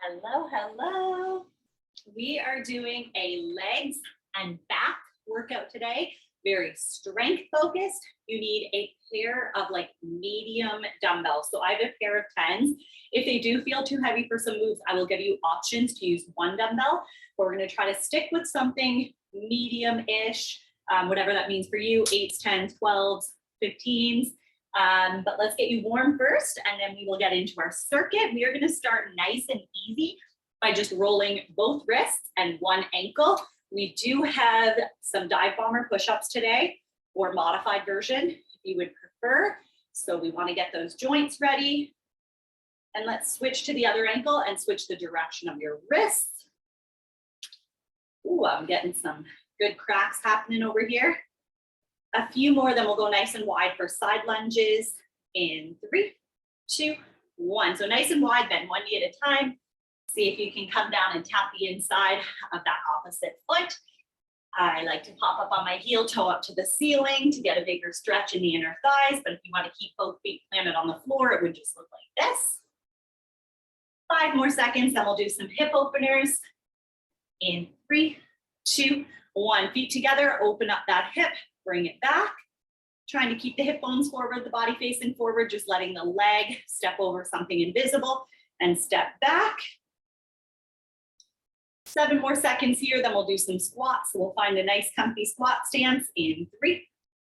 Hello, hello. We are doing a legs and back workout today. Very strength focused. You need a pair of like medium dumbbells. So I have a pair of 10s. If they do feel too heavy for some moves, I will give you options to use one dumbbell. But we're going to try to stick with something medium-ish, whatever that means for you, 8s, 10s, 12s, 15s. But let's get you warm first, and then we will get into our circuit. We are going to start nice and easy by just rolling both wrists and one ankle. We do have some dive bomber push-ups today, or modified version if you would prefer. So we want to get those joints ready. And let's switch to the other ankle and switch the direction of your wrists. Ooh, I'm getting some good cracks happening over here. A few more, then we'll go nice and wide for side lunges in 3, 2, 1. So nice and wide, then one knee at a time. See if you can come down and tap the inside of that opposite foot. I like to pop up on my heel toe up to the ceiling to get a bigger stretch in the inner thighs. But if you want to keep both feet planted on the floor, it would just look like this. 5 more seconds, then we'll do some hip openers in 3, 2, 1. Feet together, open up that hip. Bring it back, trying to keep the hip bones forward, the body facing forward, just letting the leg step over something invisible and step back. 7 more seconds here, then we'll do some squats. So we'll find a nice comfy squat stance in 3,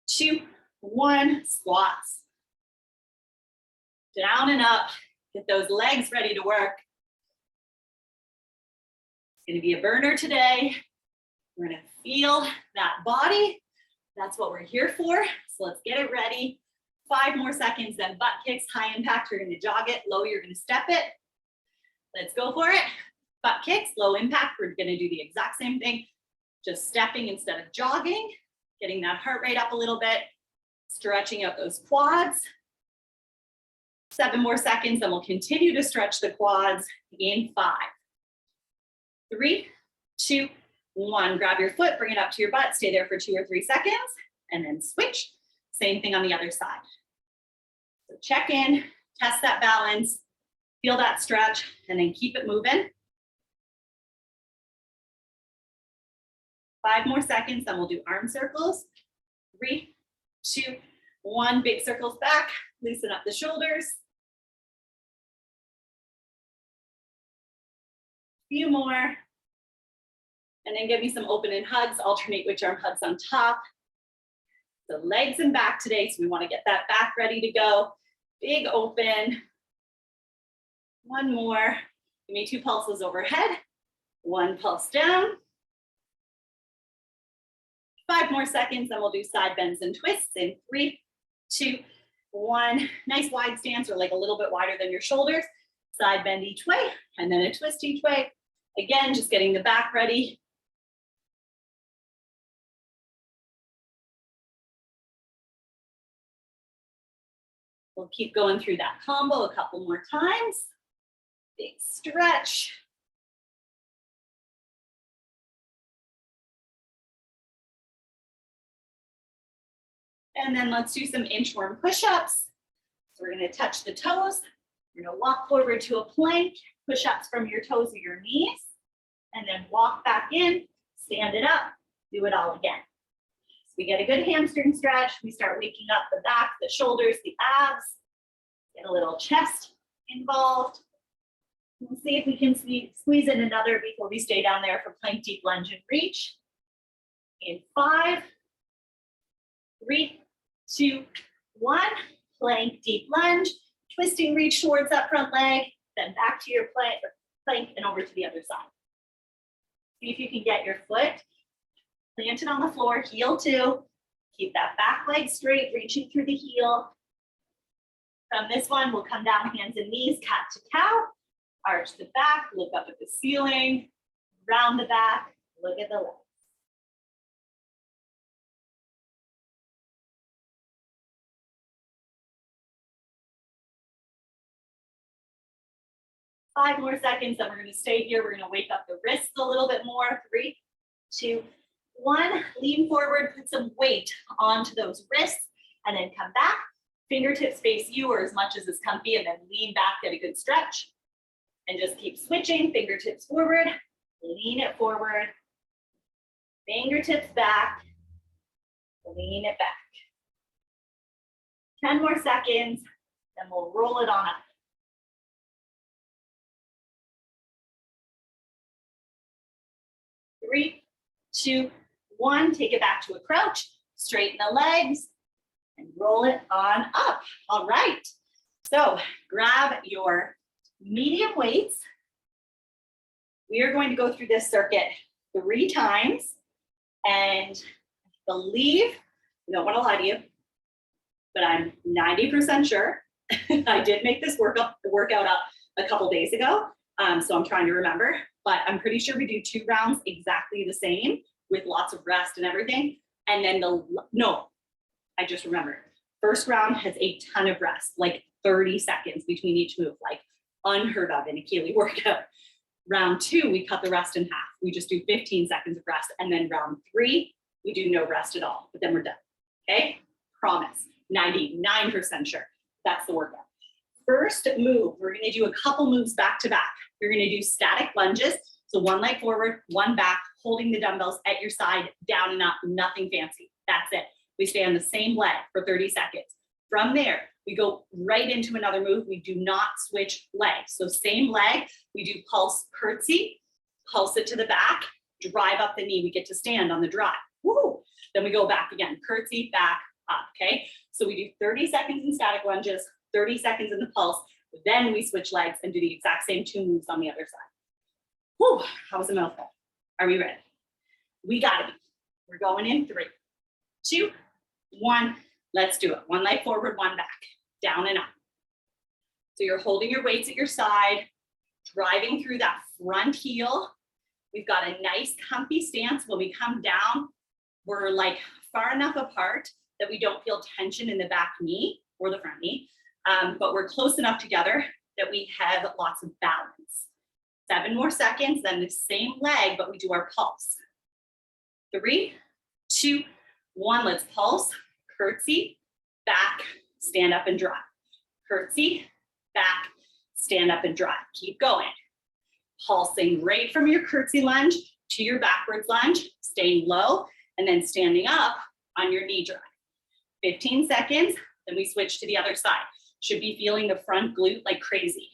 2, 1, squats. Down and up, get those legs ready to work. It's gonna be a burner today. We're gonna feel that body. That's what we're here for. So let's get it ready. 5 more seconds, then butt kicks, high impact. You're gonna jog it, low, you're gonna step it. Let's go for it. Butt kicks, low impact. We're gonna do the exact same thing, just stepping instead of jogging, getting that heart rate up a little bit, stretching out those quads. 7 more seconds, then we'll continue to stretch the quads in 5, 3, 2, 1, grab your foot, bring it up to your butt, stay there for 2 or 3 seconds, and then switch. Same thing on the other side. So check in, test that balance, feel that stretch, and then keep it moving. 5 more seconds, then we'll do arm circles. 3, 2, 1, big circles back, loosen up the shoulders. Few more. And then give me some open and hugs, alternate which arm hugs on top. The legs and back today, so we want to get that back ready to go. Big open. 1 more. Give me 2 pulses overhead. 1 pulse down. 5 more seconds, then we'll do side bends and twists in 3, 2, 1. Nice wide stance, or like a little bit wider than your shoulders. Side bend each way, and then a twist each way. Again, just getting the back ready. We'll keep going through that combo a couple more times. Big stretch. And then let's do some inchworm push-ups. So we're gonna touch the toes. You're gonna walk forward to a plank, push-ups from your toes or your knees, and then walk back in, stand it up, do it all again. We get a good hamstring stretch. We start waking up the back, the shoulders, the abs. Get a little chest involved. We'll see if we can squeeze in another before we stay down there for plank, deep lunge, and reach. In 5, 3, 2, 1. Plank, deep lunge. Twisting, reach towards that front leg. Then back to your plank and over to the other side. See if you can get your foot planted on the floor, heel to. Keep that back leg straight, reaching through the heel. From this one, we'll come down hands and knees, cat to cow. Arch the back, look up at the ceiling, round the back, look at the legs. Five more seconds, then we're gonna stay here. We're gonna wake up the wrists a little bit more. 3, 2, 1. Lean forward, put some weight onto those wrists, and then come back. Fingertips face you or as much as is comfy, and then lean back, get a good stretch. And just keep switching, fingertips forward, lean it forward, fingertips back, lean it back. 10 more seconds, then we'll roll it on up. 3, 2, 1, take it back to a crouch, straighten the legs, and roll it on up. All right, so grab your medium weights. We are going to go through this circuit 3 times, and I believe, I don't want to lie to you, but I'm 90% sure I did make this workout up a couple days ago, so I'm trying to remember, but I'm pretty sure we do 2 rounds exactly the same with lots of rest and everything. And then no, I just remembered. First round has a ton of rest, like 30 seconds between each move, like unheard of in a Keely workout. Round 2, we cut the rest in half. We just do 15 seconds of rest. And then round 3, we do no rest at all, but then we're done, okay? Promise, 99% sure. That's the workout. First move, we're gonna do a couple moves back to back. You're gonna do static lunges. So 1 leg forward, 1 back, holding the dumbbells at your side, down and up, nothing fancy. That's it. We stay on the same leg for 30 seconds. From there, we go right into another move. We do not switch legs. So same leg, we do pulse curtsy, pulse it to the back, drive up the knee. We get to stand on the drive. Woo! Then we go back again, curtsy, back, up, okay? So we do 30 seconds in static lunges, 30 seconds in the pulse, then we switch legs and do the exact same 2 moves on the other side. Whew, that was a mouthful. Are we ready? We gotta be. We're going in 3, 2, 1. Let's do it. 1 leg forward, 1 back, down and up. So you're holding your weights at your side, driving through that front heel. We've got a nice comfy stance. When we come down, we're like far enough apart that we don't feel tension in the back knee or the front knee, but we're close enough together that we have lots of balance. 7 more seconds, then the same leg, but we do our pulse. 3, 2, 1, let's pulse, curtsy, back, stand up and drive. Curtsy, back, stand up and drive. Keep going. Pulsing right from your curtsy lunge to your backwards lunge, staying low, and then standing up on your knee drive. 15 seconds, then we switch to the other side. Should be feeling the front glute like crazy.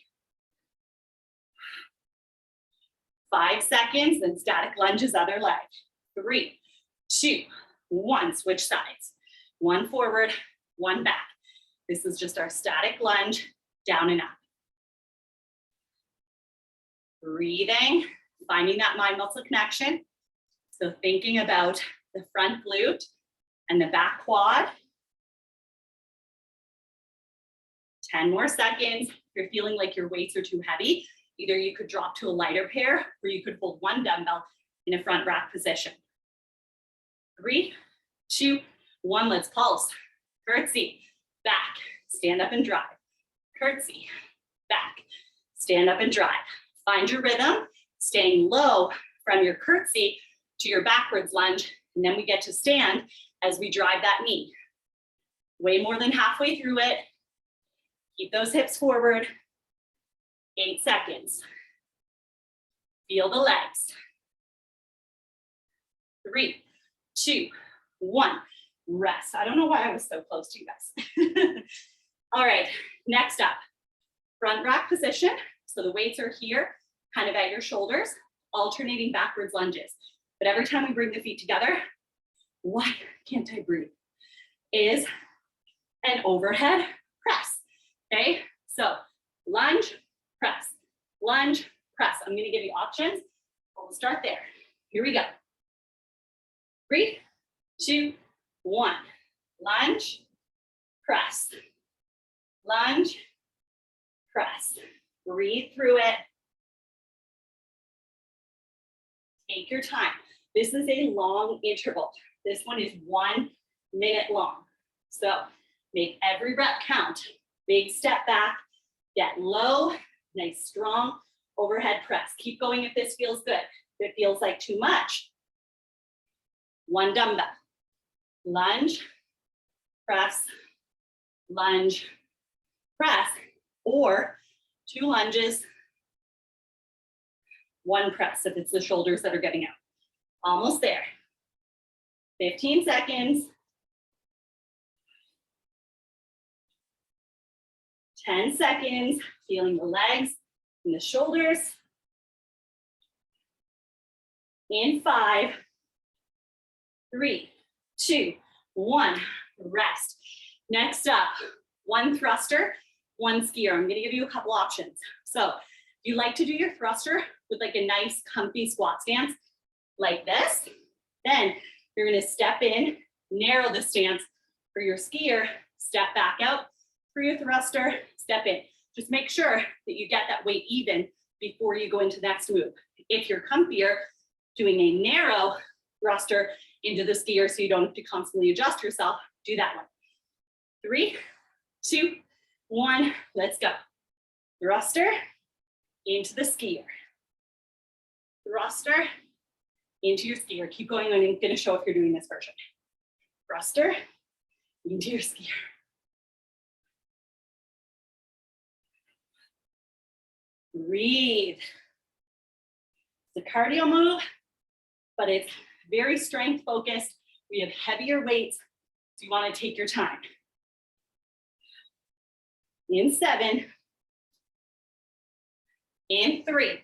5 seconds, then static lunges, other leg. 3, 2, 1, switch sides. 1 forward, 1 back. This is just our static lunge, down and up. Breathing, finding that mind muscle connection. So thinking about the front glute and the back quad. 10 more seconds. If you're feeling like your weights are too heavy, either you could drop to a lighter pair or you could hold 1 dumbbell in a front rack position. 3, 2, 1, let's pulse. Curtsy, back, stand up and drive. Curtsy, back, stand up and drive. Find your rhythm, staying low from your curtsy to your backwards lunge, and then we get to stand as we drive that knee. Way more than halfway through it. Keep those hips forward. 8 seconds. Feel the legs. 3, 2, 1. Rest. I don't know why I was so close to you guys. All right, next up, front rack position. So the weights are here, kind of at your shoulders, alternating backwards lunges. But every time we bring the feet together, why can't I breathe? Is an overhead press, okay? So lunge, press, lunge, press. I'm gonna give you options, but we'll start there. Here we go. 3, 2, 1. Lunge, press, lunge, press. Breathe through it. Take your time. This is a long interval. This one is 1 minute long. So make every rep count. Big step back, get low, nice strong overhead press. Keep going if this feels good. If it feels like too much, 1 dumbbell. Lunge, press, lunge, press, or 2 lunges, One press if it's the shoulders that are getting out. Almost there. 15 seconds. 10 seconds, feeling the legs and the shoulders. In 5, 3, 2, 1, rest. Next up, one thruster, one skier. I'm gonna give you a couple options. So if you like to do your thruster with like a nice comfy squat stance like this, then you're gonna step in, narrow the stance for your skier, step back out for your thruster, step in. Just make sure that you get that weight even before you go into the next move. If you're comfier, doing a narrow thruster into the skier so you don't have to constantly adjust yourself, do that one. 3, 2, 1, let's go. Thruster into the skier. Thruster into your skier. Keep going, I'm going to show if you're doing this version. Thruster into your skier. Breathe. It's a cardio move, but it's very strength focused. We have heavier weights, so you want to take your time. In 7, in 3,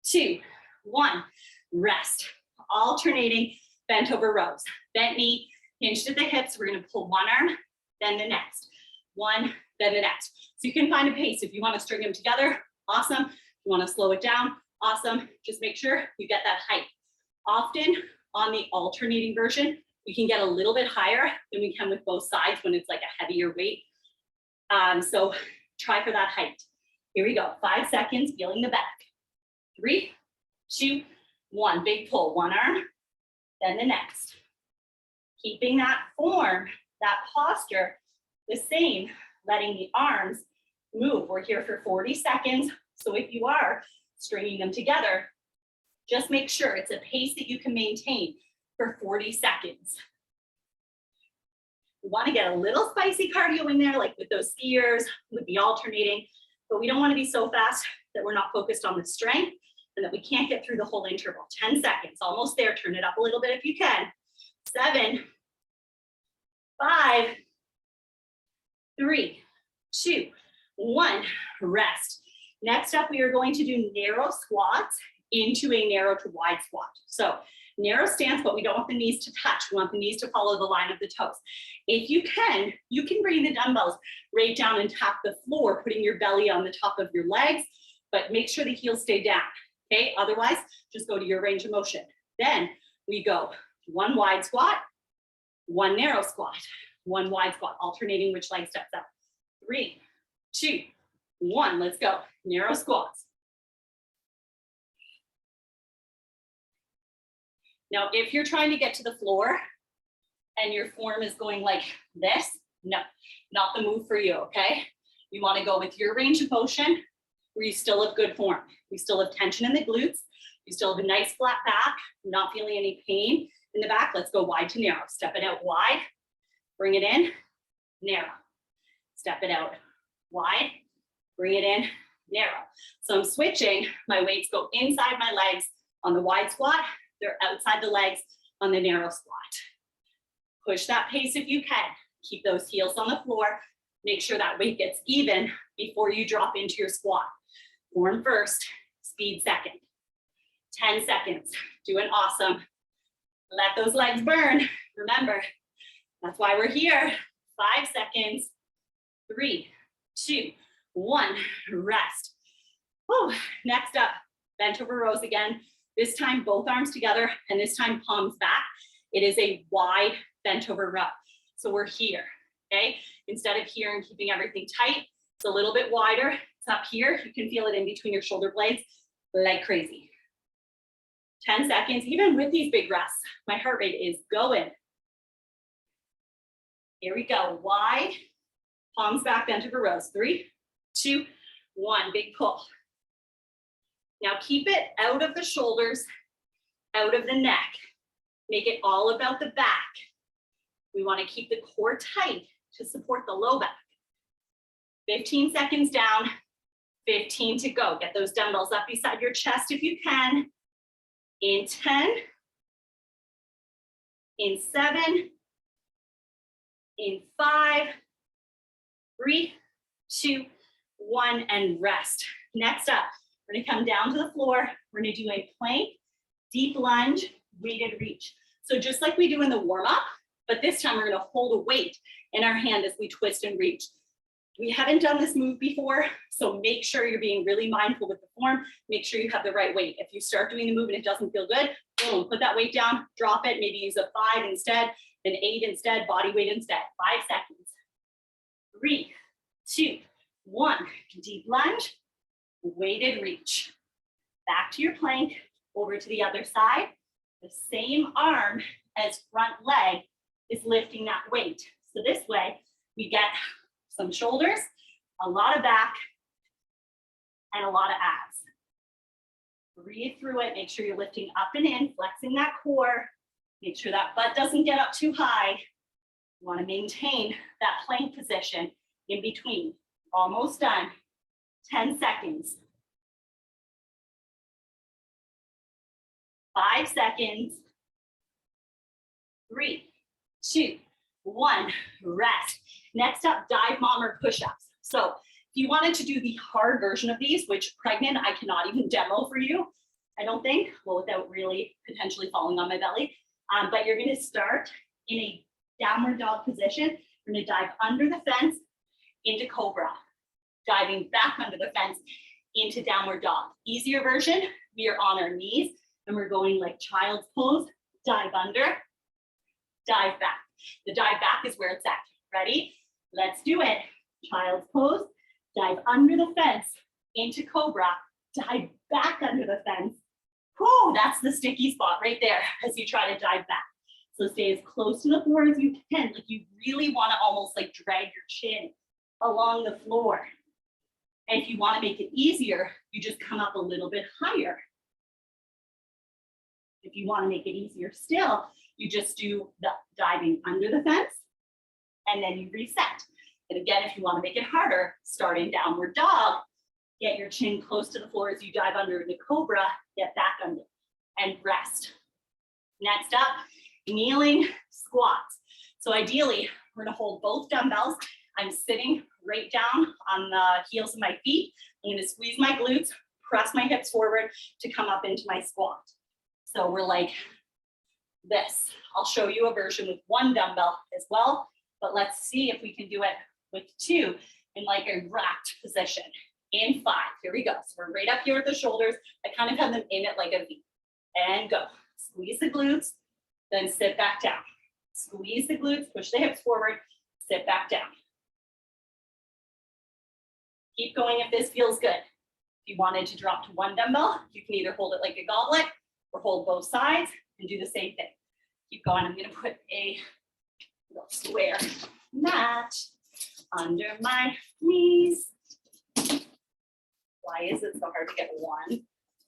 2, 1, rest. Alternating bent over rows. Bent knee, hinged at the hips. We're going to pull one arm, then the next. One, then the next. So you can find a pace. If you want to string them together, awesome. If you want to slow it down, awesome. Just make sure you get that height. Often on the alternating version, we can get a little bit higher than we can with both sides when it's like a heavier weight. So try for that height. Here we go. 5 seconds, feeling the back. 3, 2, 1. Big pull. One arm, then the next. Keeping that form, that posture the same, letting the arms move. We're here for 40 seconds. So if you are stringing them together, just make sure it's a pace that you can maintain for 40 seconds. We want to get a little spicy cardio in there, like with those skiers, with the alternating, but we don't want to be so fast that we're not focused on the strength and that we can't get through the whole interval. 10 seconds, almost there. Turn it up a little bit if you can. 7, 5, 3, 2, 1, rest. Next up, we are going to do narrow squats into a narrow to wide squat. So narrow stance, but we don't want the knees to touch. We want the knees to follow the line of the toes. If you can bring the dumbbells right down and tap the floor, putting your belly on the top of your legs, but make sure the heels stay down, okay? Otherwise, just go to your range of motion. Then we go one wide squat, one narrow squat, one wide squat, alternating which leg steps up. 3, 2, 1, let's go. Narrow squats. Now, if you're trying to get to the floor and your form is going like this, no, not the move for you, okay? You want to go with your range of motion where you still have good form. You still have tension in the glutes. You still have a nice flat back, not feeling any pain in the back. Let's go wide to narrow. Step it out wide, bring it in, narrow. Step it out wide, bring it in, narrow. So I'm switching, my weights go inside my legs on the wide squat, they're outside the legs on the narrow squat. Push that pace if you can. Keep those heels on the floor. Make sure that weight gets even before you drop into your squat. Form first, speed second. 10 seconds, doing awesome. Let those legs burn. Remember, that's why we're here. 5 seconds, 3, 2, 1, rest. Whew. Next up, bent over rows again. This time, both arms together, and this time, palms back. It is a wide bent over row. So we're here, okay? Instead of here and keeping everything tight, it's a little bit wider. It's up here. You can feel it in between your shoulder blades like crazy. 10 seconds, even with these big rests, my heart rate is going. Here we go, wide, palms back, bent over rows. 3, 2, 1, big pull. Now keep it out of the shoulders, out of the neck. Make it all about the back. We want to keep the core tight to support the low back. 15 seconds down, 15 to go. Get those dumbbells up beside your chest if you can. In 10, in 7, in 5, 3, 2, 1, and rest. Next up, we're gonna come down to the floor. We're gonna do a plank, deep lunge, weighted reach. So just like we do in the warm-up, but this time we're gonna hold a weight in our hand as we twist and reach. We haven't done this move before, so make sure you're being really mindful with the form. Make sure you have the right weight. If you start doing the move and it doesn't feel good, boom, put that weight down, drop it, maybe use a 5 instead, an 8 instead, body weight instead. 5 seconds. 3, 2, 1. Deep lunge, weighted reach. Back to your plank, over to the other side. The same arm as front leg is lifting that weight. So this way, we get some shoulders, a lot of back, and a lot of abs. Breathe through it. Make sure you're lifting up and in, flexing that core. Make sure that butt doesn't get up too high. You want to maintain that plank position in between. Almost done. 10 seconds. 5 seconds. 3, 2, 1. Rest. Next up, dive mom or push-ups. So if you wanted to do the hard version of these, which pregnant, I cannot even demo for you, I don't think, well, without really potentially falling on my belly. But you're gonna start in a downward dog position. We're gonna dive under the fence into cobra, diving back under the fence into downward dog. Easier version, we are on our knees and we're going like child's pose, dive under, dive back. The dive back is where it's at. Ready? Let's do it. Child's pose, dive under the fence into cobra, dive back under the fence. Whew, that's the sticky spot right there as you try to dive back. So stay as close to the floor as you can. Like you really want to almost like drag your chin along the floor. And if you want to make it easier, you just come up a little bit higher. If you want to make it easier still, you just do the diving under the fence and then you reset. And again, if you want to make it harder, start in downward dog, get your chin close to the floor as you dive under the cobra, get back under and rest. Next up, kneeling squats. So ideally, we're gonna hold both dumbbells. I'm sitting right down on the heels of my feet. I'm gonna squeeze my glutes, press my hips forward to come up into my squat. So we're like this. I'll show you a version with one dumbbell as well, but let's see if we can do it with 2 in like a racked position. In 5, here we go. So we're right up here with the shoulders. I kind of have them in it like a V. And go. Squeeze the glutes, then sit back down. Squeeze the glutes, push the hips forward, sit back down. Keep going if this feels good. If you wanted to drop to one dumbbell, you can either hold it like a goblet or hold both sides and do the same thing. Keep going. I'm going to put a little square mat under my knees. Why is it so hard to get one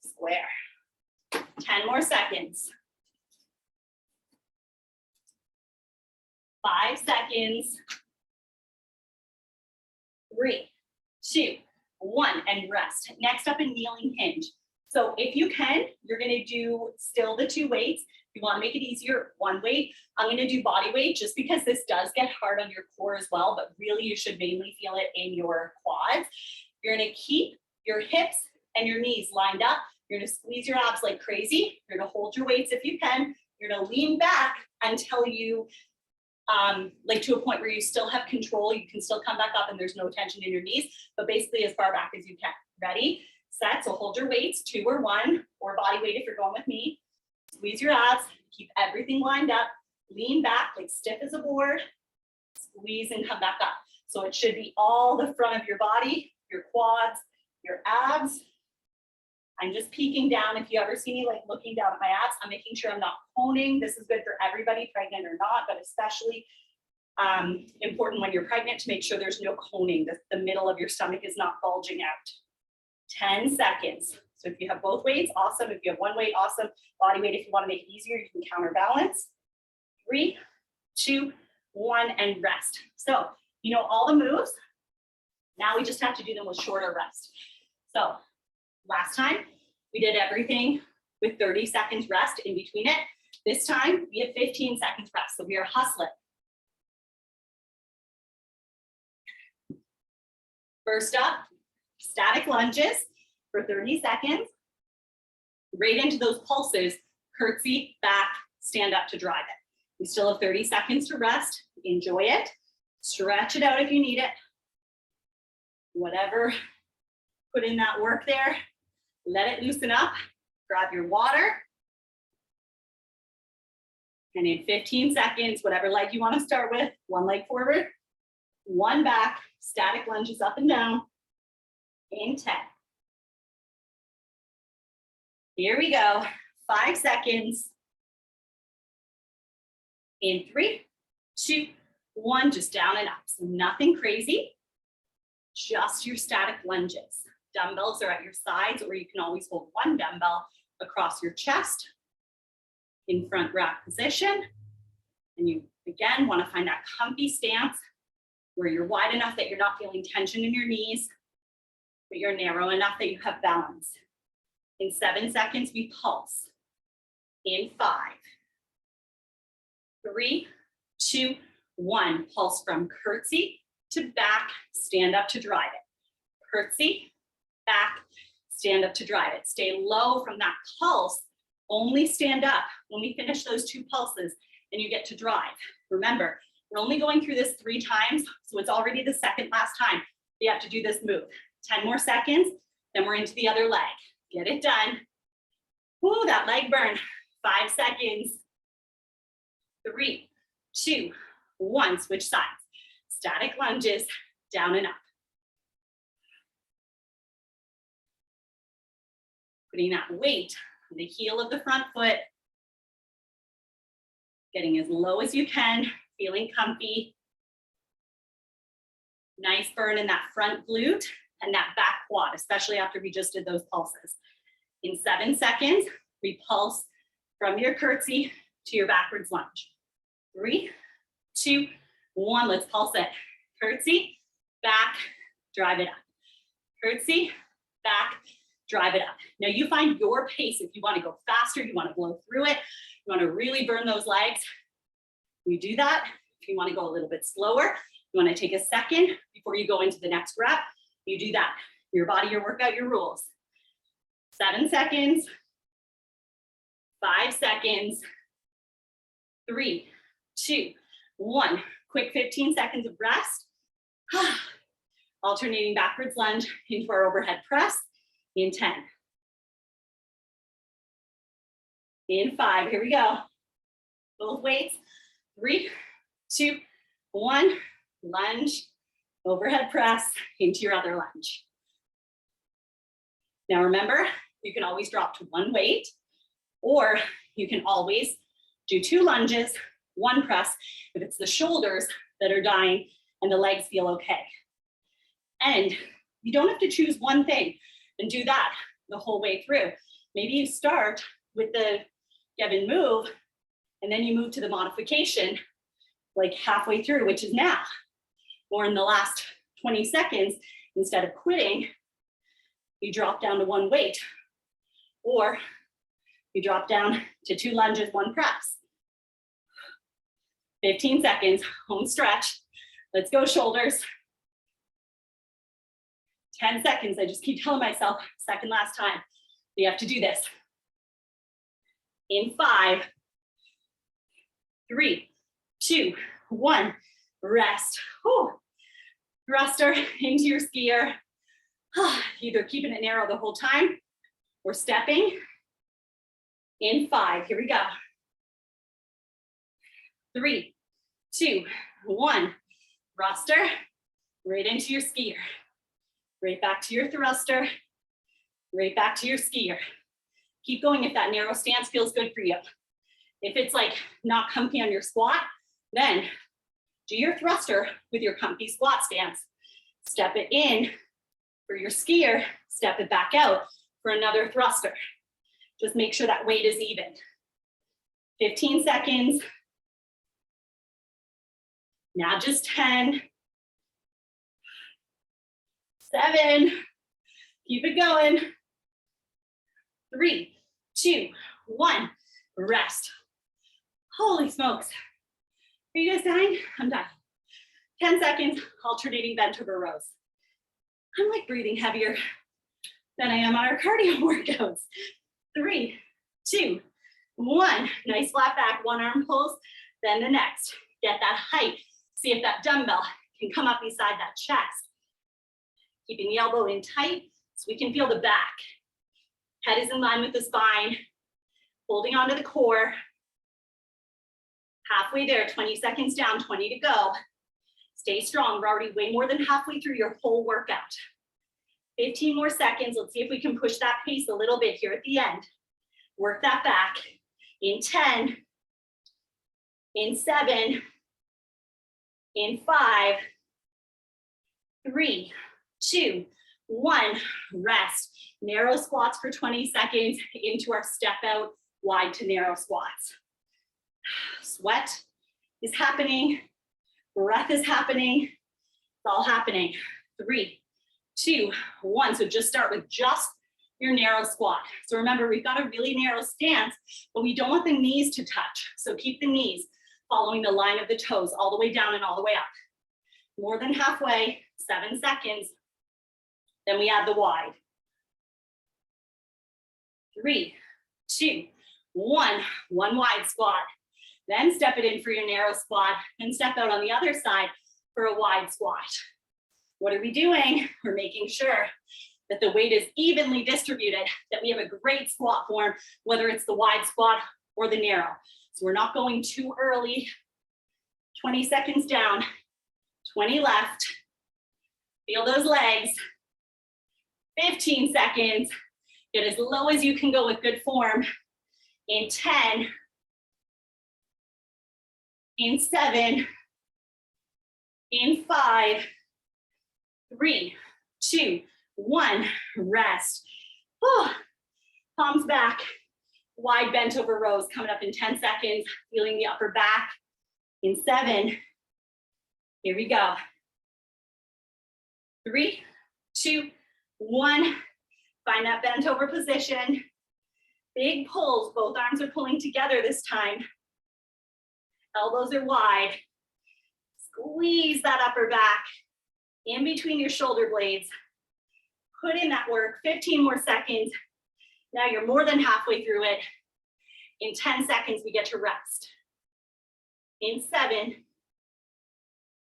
square? 10 more seconds. 5 seconds. 3, 2, 1, and rest. Next up, a kneeling hinge. So if you can, you're gonna do still the 2 weights. If you wanna make it easier, 1 weight. I'm gonna do body weight just because this does get hard on your core as well, but really you should mainly feel it in your quads. You're gonna keep your hips and your knees lined up. You're gonna squeeze your abs like crazy. You're gonna hold your weights if you can. You're gonna lean back until you, like to a point where you still have control. You can still come back up and there's no tension in your knees, but basically as far back as you can. Ready, set, so hold your weights, 2 or 1, or body weight if you're going with me. Squeeze your abs, keep everything lined up. Lean back, like stiff as a board. Squeeze and come back up. So it should be all the front of your body, your quads, your abs. I'm just peeking down. If you ever see me like looking down at my abs, I'm making sure I'm not coning. This is good for everybody, pregnant or not, but especially important when you're pregnant to make sure there's no coning. The middle of your stomach is not bulging out. 10 seconds. So if you have both weights, awesome. If you have 1 weight, awesome. Body weight, if you want to make it easier, you can counterbalance. 3, 2, 1, and rest. So you know all the moves. Now we just have to do them with shorter rest. So last time we did everything with 30 seconds rest in between it. This time we have 15 seconds rest. So we are hustling. First up, static lunges for 30 seconds. Right into those pulses, curtsy, back, stand up to drive it. We still have 30 seconds to rest. Enjoy it. Stretch it out if you need it. Whatever, put in that work there. Let it loosen up. Grab your water. And in 15 seconds, whatever leg you want to start with, one leg forward, one back, static lunges up and down. In 10. Here we go. 5 seconds. In 3, 2, 1, just down and up. So nothing crazy, just your static lunges. Dumbbells are at your sides, or you can always hold one dumbbell across your chest in front rack position. And you, again, want to find that comfy stance where you're wide enough that you're not feeling tension in your knees, but you're narrow enough that you have balance. In 7 seconds, we pulse. In 5, 3, 2, 1. Pulse from curtsy to back, stand up to drive it. Curtsy, back, stand up to drive it. Stay low from that pulse. Only stand up when we finish those 2 pulses and you get to drive. Remember, we're only going through this 3 times, so it's already the second last time you have to do this move. 10 more seconds, then we're into the other leg. Get it done. Ooh, that leg burn. 5 seconds. 3, 2, 1. Switch sides. Static lunges, down and up. Putting that weight on the heel of the front foot. Getting as low as you can, feeling comfy. Nice burn in that front glute and that back quad, especially after we just did those pulses. In 7 seconds, we pulse from your curtsy to your backwards lunge. 3, 2, 1, let's pulse it. Curtsy, back, drive it up. Curtsy, back, drive it up. Now you find your pace. If you want to go faster, you want to blow through it, you want to really burn those legs, you do that. If you want to go a little bit slower, you want to take a second before you go into the next rep, you do that. Your body, your workout, your rules. 7 seconds, 5 seconds, 3, 2, 1. Quick 15 seconds of rest. Alternating backwards lunge into our overhead press in 10. In 5, here we go. Both weights, 3, 2, 1, lunge, overhead press into your other lunge. Now remember, you can always drop to one weight, or you can always do 2 lunges, 1 press, if it's the shoulders that are dying and the legs feel okay. And you don't have to choose one thing and do that the whole way through. Maybe you start with the give and move, and then you move to the modification like halfway through, which is now. Or in the last 20 seconds, instead of quitting, you drop down to 1 weight. Or you drop down to 2 lunges, 1 press. 15 seconds, home stretch. Let's go shoulders. 10 seconds, I just keep telling myself, second last time, we have to do this. In 5, 3, 2, 1, rest. Whew. Thruster into your skier. Either keeping it narrow the whole time or stepping. In 5, here we go. 3, 2, 1, thruster, right into your skier. Right back to your thruster, right back to your skier. Keep going if that narrow stance feels good for you. If it's like not comfy on your squat, then do your thruster with your comfy squat stance. Step it in for your skier, step it back out for another thruster. Just make sure that weight is even. 15 seconds. Now just 10, 7, Keep it going. 3, 2, 1, rest. Holy smokes. Are you guys dying? I'm dying. 10 seconds, alternating bent over rows. I'm like breathing heavier than I am on our cardio workouts. 3, 2, 1. Nice flat back, one arm pulls, then the next. Get that height. See if that dumbbell can come up beside that chest. Keeping the elbow in tight so we can feel the back. Head is in line with the spine. Holding onto the core. Halfway there, 20 seconds down, 20 to go. Stay strong. We're already way more than halfway through your whole workout. 15 more seconds. Let's see if we can push that pace a little bit here at the end. Work that back. In 10, in 7, in 5, 3, 2, 1. Rest. Narrow squats for 20 seconds into our step out wide to narrow squats. Sweat is happening. Breath is happening. It's all happening. 3, 2, 1. So just start with just your narrow squat. So remember, we've got a really narrow stance, but we don't want the knees to touch. So keep the knees following the line of the toes all the way down and all the way up. More than halfway, 7 seconds. Then we add the wide. 3, 2, 1. One wide squat. Then step it in for your narrow squat, and step out on the other side for a wide squat. What are we doing? We're making sure that the weight is evenly distributed, that we have a great squat form, whether it's the wide squat or the narrow. So we're not going too early. 20 seconds down, 20 left. Feel those legs. 15 seconds. Get as low as you can go with good form. In 10, in 7, in 5, 3, 2, 1, rest. Oh, palms back, wide bent over rows, coming up in 10 seconds, feeling the upper back. In 7, here we go. 3, 2, 1, find that bent over position. Big pulls, both arms are pulling together this time. Elbows are wide. Squeeze that upper back in between your shoulder blades. Put in that work, 15 more seconds. Now you're more than halfway through it. In 10 seconds, we get to rest. In 7,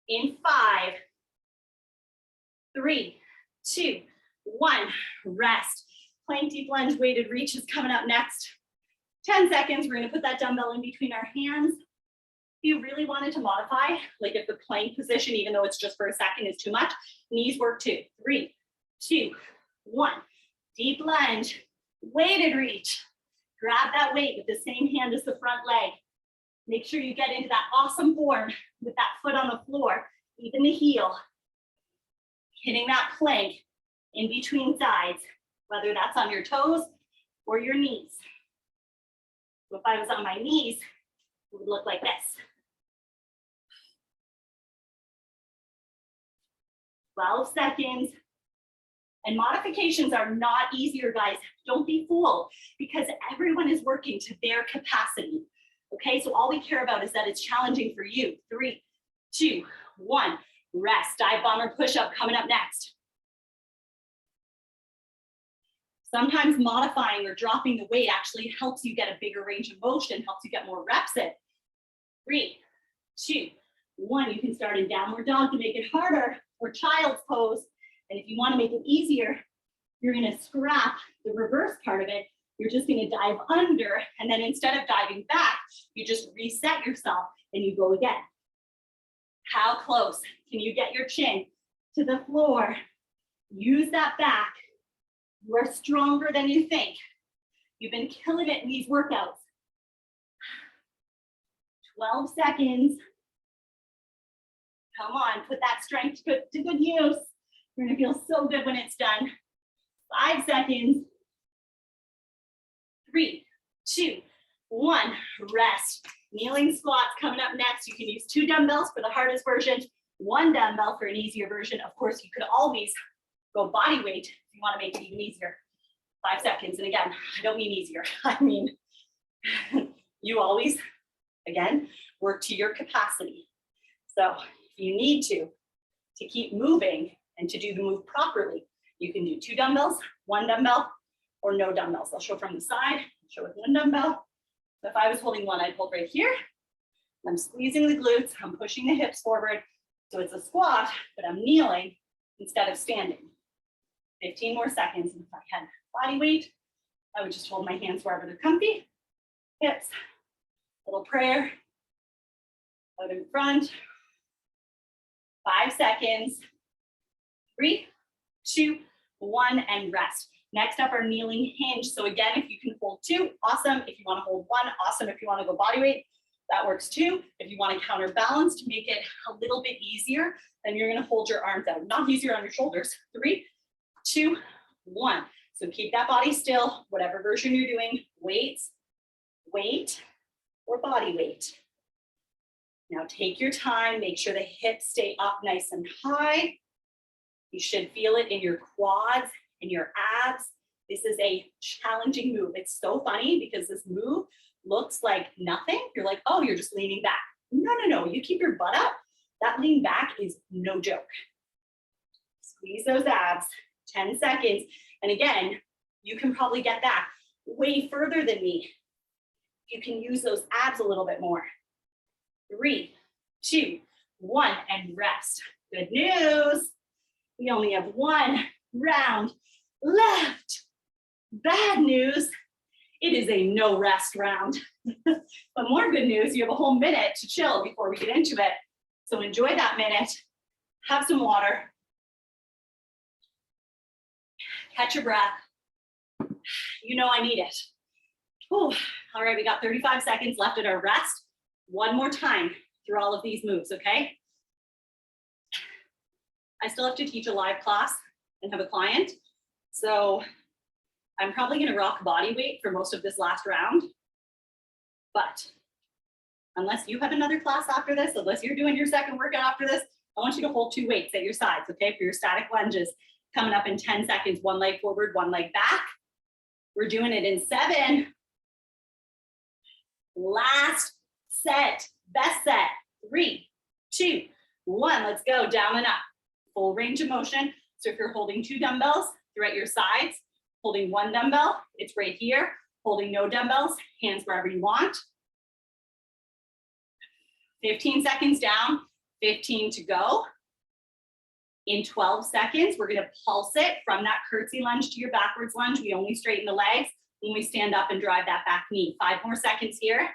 in 5, 3, 2, 1, rest. Plank deep lunge weighted reach is coming up next. 10 seconds, we're gonna put that dumbbell in between our hands. If you really wanted to modify, like if the plank position, even though it's just for a second, is too much, knees work too. 3, 2, 1. Deep lunge, weighted reach. Grab that weight with the same hand as the front leg. Make sure you get into that awesome form with that foot on the floor, even the heel. Hitting that plank in between sides, whether that's on your toes or your knees. So if I was on my knees, it would look like this. 12 seconds. And modifications are not easier, guys. Don't be fooled, because everyone is working to their capacity. Okay, so all we care about is that it's challenging for you. 3, 2, 1, rest. Dive bomber push-up coming up next. Sometimes modifying or dropping the weight actually helps you get a bigger range of motion, helps you get more reps in. 3, 2, 1. You can start in downward dog to make it harder, or child's pose. And if you want to make it easier, you're going to scrap the reverse part of it. You're just going to dive under, and then instead of diving back, you just reset yourself and you go again. How close can you get your chin to the floor? Use that back. You are stronger than you think. You've been killing it in these workouts. 12 seconds. Come on, put that strength to good use. You're gonna feel so good when it's done. 5 seconds. 3, 2, 1, rest. Kneeling squats coming up next. You can use 2 dumbbells for the hardest version, 1 dumbbell for an easier version. Of course, you could always go body weight if you want to make it even easier. 5 seconds. And again, I don't mean easier. I mean, you always, again, work to your capacity. So if you need to keep moving and to do the move properly, you can do 2 dumbbells, 1 dumbbell, or no dumbbells. I'll show from the side, show with 1 dumbbell. So if I was holding 1, I'd hold right here. I'm squeezing the glutes, I'm pushing the hips forward. So it's a squat, but I'm kneeling instead of standing. 15 more seconds. And if I had body weight, I would just hold my hands wherever they're comfy. Hips, little prayer, out in front. 5 seconds. 3, 2, 1, and rest. Next up are kneeling hinge. So again, if you can hold 2, awesome. If you want to hold 1, awesome. If you want to go body weight, that works too. If you want to counterbalance to make it a little bit easier, then you're going to hold your arms out. Not easier on your shoulders. 3, 2, 1. So keep that body still, whatever version you're doing, weights, weight, or body weight. Now take your time, make sure the hips stay up nice and high. You should feel it in your quads and your abs. This is a challenging move. It's so funny because this move looks like nothing. You're like, oh, you're just leaning back. No, no, no, you keep your butt up. That lean back is no joke. Squeeze those abs, 10 seconds. And again, you can probably get that way further than me. You can use those abs a little bit more. 3, 2, 1, and rest. Good news. We only have 1 round left. Bad news. It is a no rest round. But more good news, you have a whole minute to chill before we get into it. So enjoy that minute. Have some water. Catch your breath. You know I need it. Whew. All right, we got 35 seconds left at our rest. One more time through all of these moves, okay? I still have to teach a live class and have a client. So I'm probably gonna rock body weight for most of this last round. But unless you have another class after this, unless you're doing your second workout after this, I want you to hold 2 weights at your sides, okay? For your static lunges, coming up in 10 seconds, 1 leg forward, 1 leg back. We're doing it in 7. Last set, best set. 3, 2, 1, let's go, down and up. Full range of motion. So if you're holding 2 dumbbells, they're at your sides. Holding 1 dumbbell, it's right here. Holding no dumbbells, hands wherever you want. 15 seconds down, 15 to go. In 12 seconds, we're gonna pulse it from that curtsy lunge to your backwards lunge. We only straighten the legs when we stand up and drive that back knee. 5 more seconds here.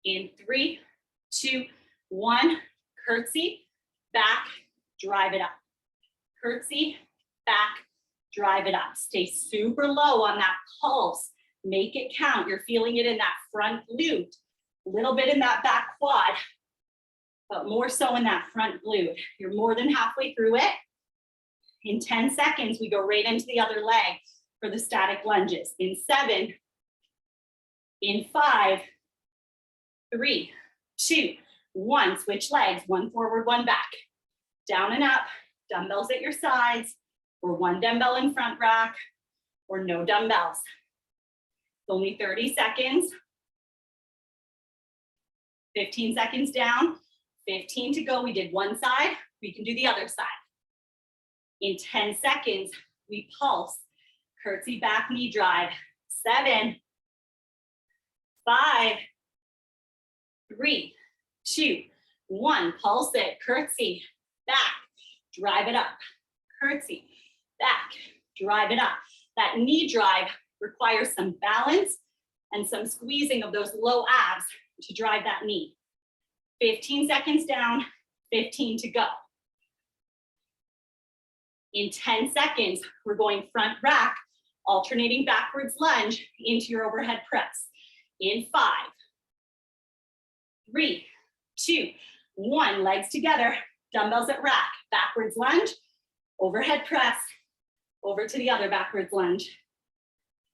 In 3, 2, 1, curtsy, back, drive it up. Curtsy, back, drive it up. Stay super low on that pulse. Make it count. You're feeling it in that front glute, a little bit in that back quad, but more so in that front glute. You're more than halfway through it. In 10 seconds, we go right into the other leg for the static lunges. In 7, in 5, 3, 2, 1, switch legs, 1 forward, 1 back. Down and up, dumbbells at your sides, or 1 dumbbell in front rack, or no dumbbells. It's only 30 seconds. 15 seconds down, 15 to go. We did one side, we can do the other side. In 10 seconds, we pulse, curtsy back knee drive. 7, 5, 3, 2, 1, pulse it, curtsy, back, drive it up, curtsy, back, drive it up. That knee drive requires some balance and some squeezing of those low abs to drive that knee. 15 seconds down, 15 to go. In 10 seconds, we're going front rack, alternating backwards lunge into your overhead press. In 5, 3, 2, 1, legs together, dumbbells at rack, backwards lunge, overhead press, over to the other backwards lunge.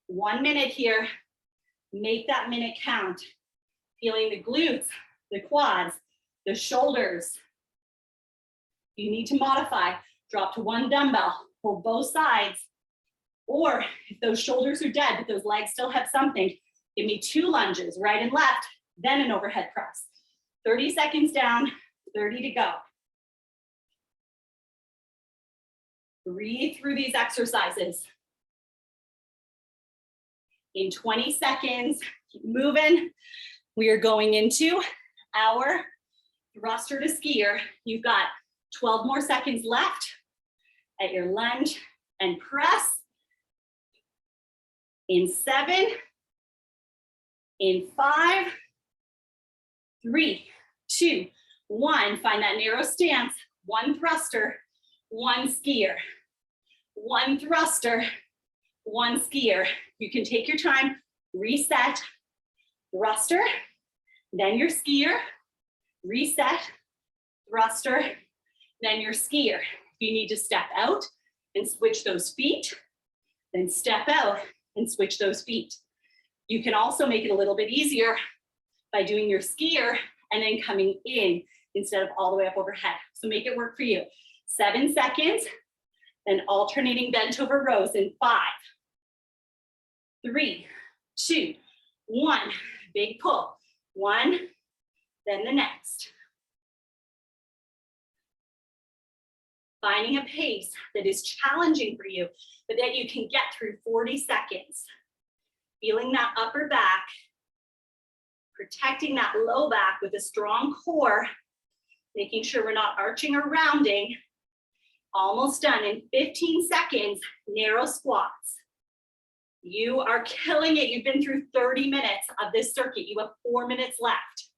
1 minute here, make that minute count. Feeling the glutes, the quads, the shoulders. You need to modify, drop to 1 dumbbell, hold both sides. Or if those shoulders are dead, but those legs still have something, give me 2 lunges, right and left, then an overhead press. 30 seconds down, 30 to go. Breathe through these exercises. In 20 seconds, keep moving. We are going into our thruster to skier. You've got 12 more seconds left at your lunge and press. In 7, in 5, 3, 2, 1. Find that narrow stance. 1 thruster, 1 skier. 1 thruster, 1 skier. You can take your time, reset, thruster, then your skier, reset, thruster, then your skier. If you need to step out and switch those feet, then step out and switch those feet. You can also make it a little bit easier by doing your skier and then coming in instead of all the way up overhead. So make it work for you. 7 seconds, then alternating bent over rows in 5, 3, 2, 1. Big pull. 1, then the next. Finding a pace that is challenging for you, but that you can get through 40 seconds. Feeling that upper back, protecting that low back with a strong core, making sure we're not arching or rounding. Almost done. In 15 seconds, narrow squats. You are killing it. You've been through 30 minutes of this circuit. You have 4 minutes left.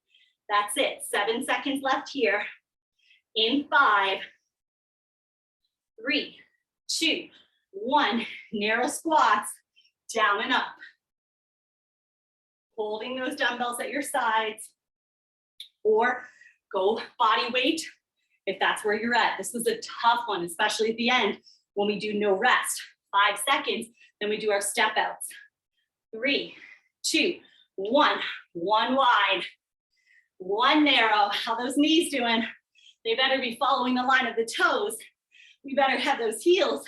That's it. 7 seconds left here. In 5, 3, 2, 1. Narrow squats, down and up. Holding those dumbbells at your sides, or go body weight if that's where you're at. This was a tough one, especially at the end when we do no rest. 5 seconds, then we do our step outs. 3, 2, 1. 1 wide, 1 narrow. How those knees doing? They better be following the line of the toes. We better have those heels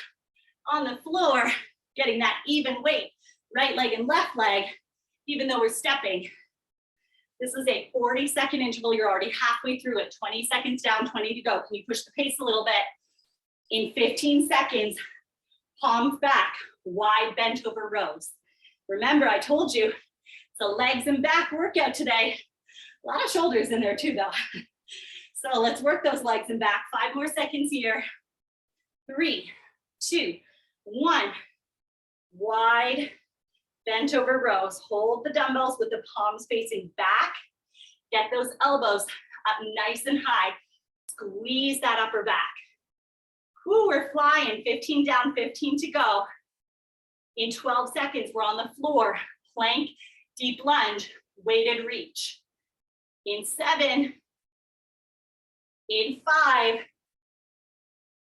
on the floor, getting that even weight, right leg and left leg, even though we're stepping. This is a 40-second interval. You're already halfway through it. 20 seconds down, 20 to go. Can you push the pace a little bit? In 15 seconds, palms back, wide bent over rows. Remember, I told you, it's a legs and back workout today. A lot of shoulders in there too, though. So let's work those legs and back. 5 more seconds here. 3, 2, 1. Wide bent over rows. Hold the dumbbells with the palms facing back. Get those elbows up nice and high. Squeeze that upper back. Whew, we're flying. 15 down, 15 to go. In 12 seconds, we're on the floor. Plank, deep lunge, weighted reach. In 7, in 5,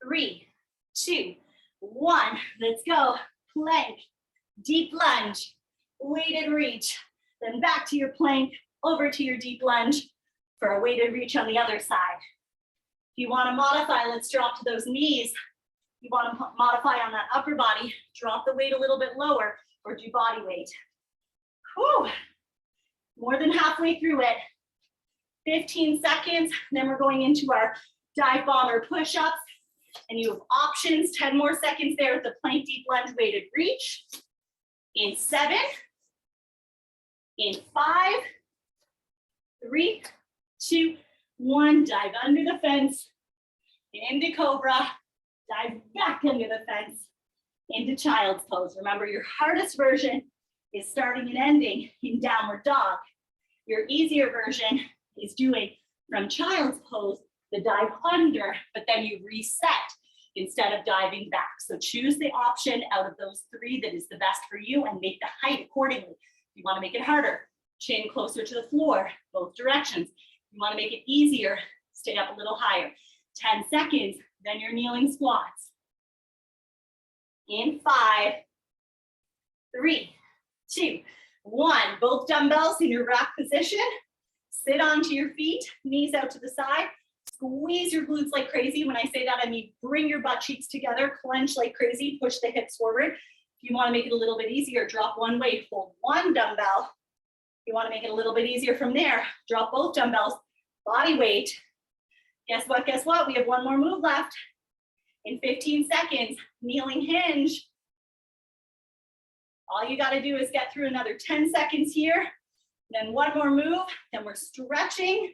3, 2, 1. Let's go. Plank, deep lunge, weighted reach. Then back to your plank, over to your deep lunge for a weighted reach on the other side. If you want to modify, let's drop to those knees. If you want to modify on that upper body, drop the weight a little bit lower or do body weight. Whew. More than halfway through it. 15 seconds, then we're going into our dive bomb or push-ups. And you have options, 10 more seconds there with the plank deep lunge weighted reach. In 7, in 5, 3, 2, 1. Dive under the fence, into cobra, dive back under the fence, into child's pose. Remember, your hardest version is starting and ending in downward dog. Your easier version is doing from child's pose, the dive under, but then you reset instead of diving back. So choose the option out of those 3 that is the best for you and make the height accordingly. If you want to make it harder, chin closer to the floor, both directions. If you want to make it easier, stay up a little higher. 10 seconds, then your kneeling squats. In 5, 3, 2, 1. Both dumbbells in your rack position. Sit onto your feet, knees out to the side. Squeeze your glutes like crazy. When I say that, I mean bring your butt cheeks together, clench like crazy, push the hips forward. If you want to make it a little bit easier, drop one weight, hold one dumbbell. If you want to make it a little bit easier from there, drop both dumbbells, body weight. Guess what? Guess what? We have one more move left. In 15 seconds, kneeling hinge. All you got to do is get through another 10 seconds here. Then one more move. Then we're stretching.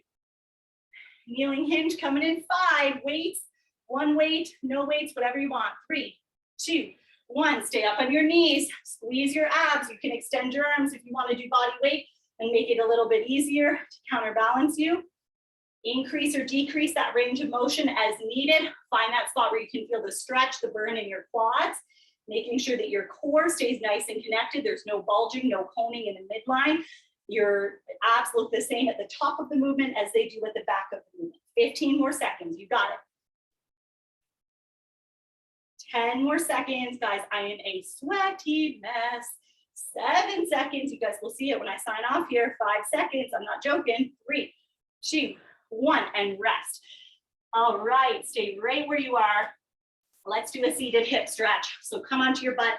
Kneeling hinge coming in 5. Weights, one weight, no weights, whatever you want. 3, 2, 1. Stay up on your knees. Squeeze your abs. You can extend your arms if you want to do body weight and make it a little bit easier to counterbalance you. Increase or decrease that range of motion as needed. Find that spot where you can feel the stretch, the burn in your quads, making sure that your core stays nice and connected. There's no bulging, no coning in the midline. Your abs look the same at the top of the movement as they do at the back of the movement. 15 more seconds, you got it. 10 more seconds, guys. I am a sweaty mess. 7 seconds, you guys will see it when I sign off here. 5 seconds, I'm not joking. 3, 2, 1, and rest. All right, stay right where you are. Let's do a seated hip stretch. So come onto your butt,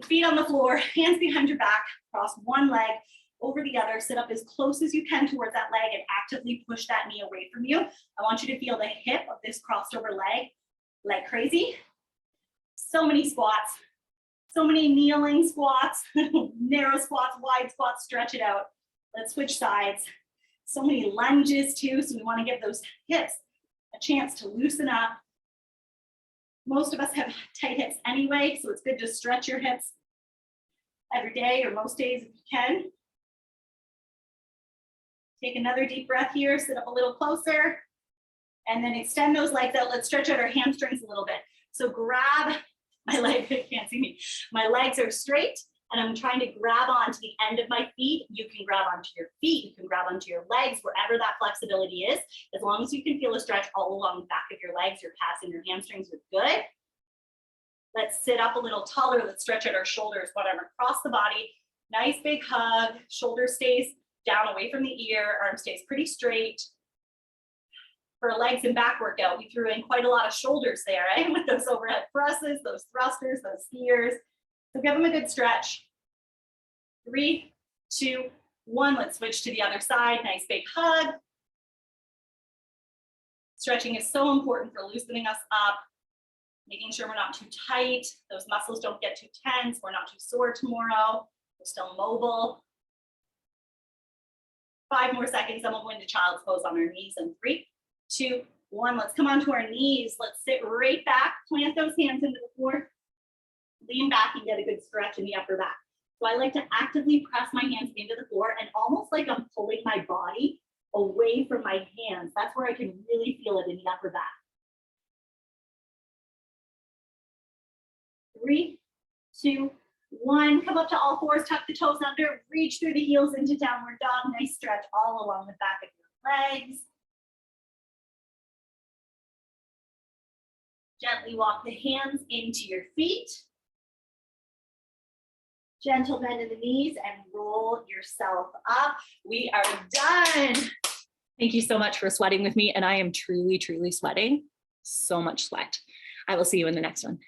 feet on the floor, hands behind your back, cross one leg over the other, sit up as close as you can towards that leg and actively push that knee away from you. I want you to feel the hip of this crossed over leg like crazy. So many squats, so many kneeling squats, narrow squats, wide squats, stretch it out. Let's switch sides. So many lunges too, so we want to give those hips a chance to loosen up. Most of us have tight hips anyway, so it's good to stretch your hips every day or most days if you can. Take another deep breath here, sit up a little closer, and then extend those legs out. Let's stretch out our hamstrings a little bit. So grab my leg, you can't see me. My legs are straight, and I'm trying to grab onto the end of my feet. You can grab onto your feet, you can grab onto your legs, wherever that flexibility is. As long as you can feel a stretch all along the back of your legs, your calves and your hamstrings are good. Let's sit up a little taller. Let's stretch out our shoulders, whatever, across the body. Nice big hug. Shoulder stays down away from the ear. Arm stays pretty straight. For a legs and back workout, we threw in quite a lot of shoulders there, right? With those overhead presses, those thrusters, those skiers. So give them a good stretch. 3, 2, 1. Let's switch to the other side. Nice big hug. Stretching is so important for loosening us up, making sure we're not too tight. Those muscles don't get too tense. We're not too sore tomorrow. We're still mobile. 5 more seconds, then we'll go into child's pose on our knees in 3, 2, 1. Let's come onto our knees. Let's sit right back, plant those hands into the floor, lean back and get a good stretch in the upper back. So I like to actively press my hands into the floor and almost like I'm pulling my body away from my hands. That's where I can really feel it in the upper back. 3, 2, 1. Come up to all fours, tuck the toes under, reach through the heels into downward dog. Nice stretch all along the back of your legs. Gently walk the hands into your feet. Gentle bend in the knees and roll yourself up. We are done. Thank you so much for sweating with me. And I am truly, truly sweating. So much sweat. I will see you in the next one.